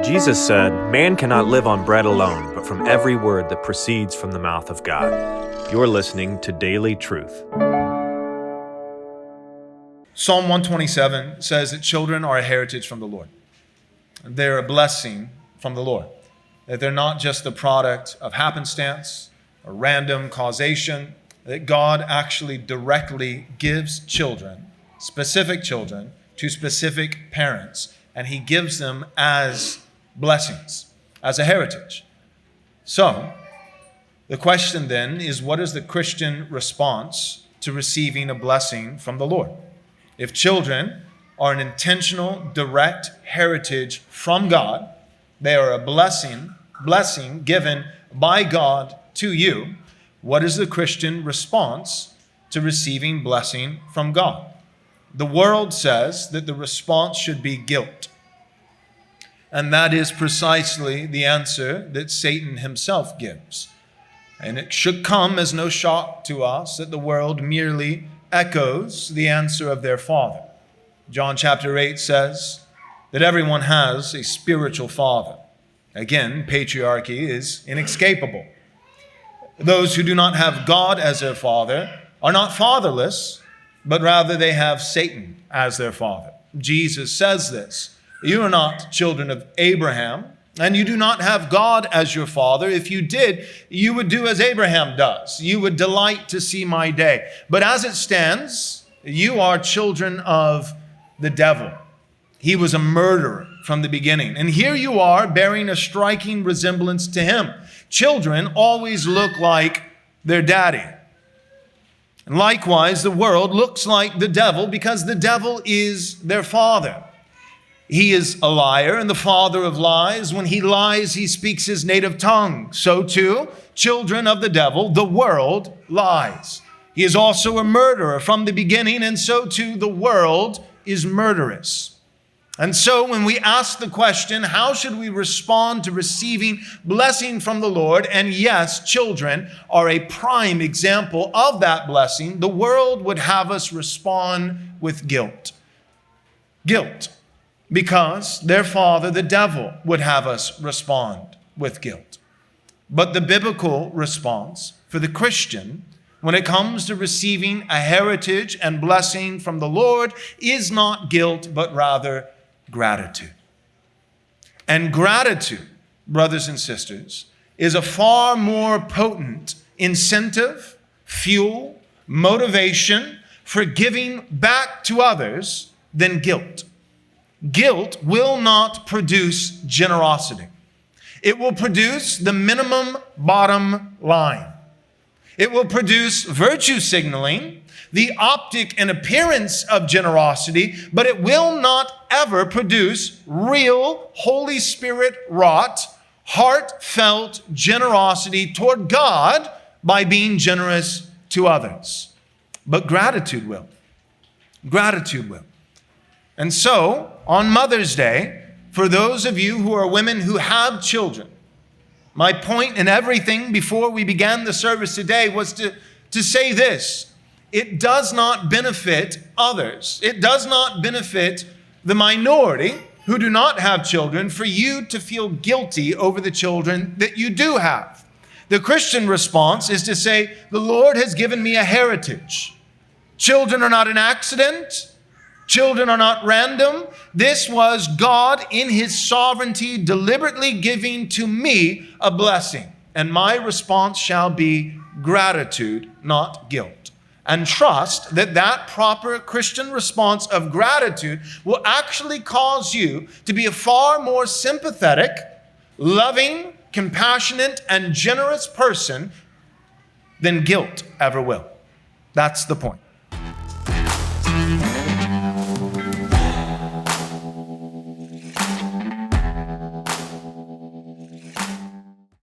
Jesus said, "Man cannot live on bread alone, but from every word that proceeds from the mouth of God." You're listening to Daily Truth. Psalm 127 says that children are a heritage from the Lord. They're a blessing from the Lord. That they're not just the product of happenstance or random causation. That God actually directly gives children, specific children, to specific parents. And He gives them as blessings, as a heritage. So, the question then is, what is the Christian response to receiving a blessing from the Lord? If children are an intentional, direct heritage from God, they are a blessing given by God to you, what is the Christian response to receiving blessing from God? The world says that the response should be guilt. And that is precisely the answer that Satan himself gives. And it should come as no shock to us that the world merely echoes the answer of their father. John chapter 8 says that everyone has a spiritual father. Again, patriarchy is inescapable. Those who do not have God as their father are not fatherless, but rather they have Satan as their father. Jesus says this. You are not children of Abraham, and you do not have God as your father. If you did, you would do as Abraham does. You would delight to see my day. But as it stands, you are children of the devil. He was a murderer from the beginning. And here you are bearing a striking resemblance to him. Children always look like their daddy. And likewise, the world looks like the devil because the devil is their father. He is a liar and the father of lies. When he lies, he speaks his native tongue. So too, children of the devil, the world lies. He is also a murderer from the beginning, and so too the world is murderous. And so when we ask the question, how should we respond to receiving blessing from the Lord? And yes, children are a prime example of that blessing. The world would have us respond with guilt. Guilt. Because their father, the devil, would have us respond with guilt. But the biblical response for the Christian, when it comes to receiving a heritage and blessing from the Lord, is not guilt, but rather gratitude. And gratitude, brothers and sisters, is a far more potent incentive, fuel, motivation for giving back to others than guilt. Guilt will not produce generosity. It will produce the minimum bottom line. It will produce virtue signaling, the optic and appearance of generosity, but it will not ever produce real Holy Spirit wrought, heartfelt generosity toward God by being generous to others. But gratitude will. Gratitude will. And so, on Mother's Day, for those of you who are women who have children, my point in everything before we began the service today was to say this. It does not benefit others. It does not benefit the minority who do not have children for you to feel guilty over the children that you do have. The Christian response is to say, the Lord has given me a heritage. Children are not an accident. Children are not random. This was God in His sovereignty deliberately giving to me a blessing. And my response shall be gratitude, not guilt. And trust that that proper Christian response of gratitude will actually cause you to be a far more sympathetic, loving, compassionate, and generous person than guilt ever will. That's the point.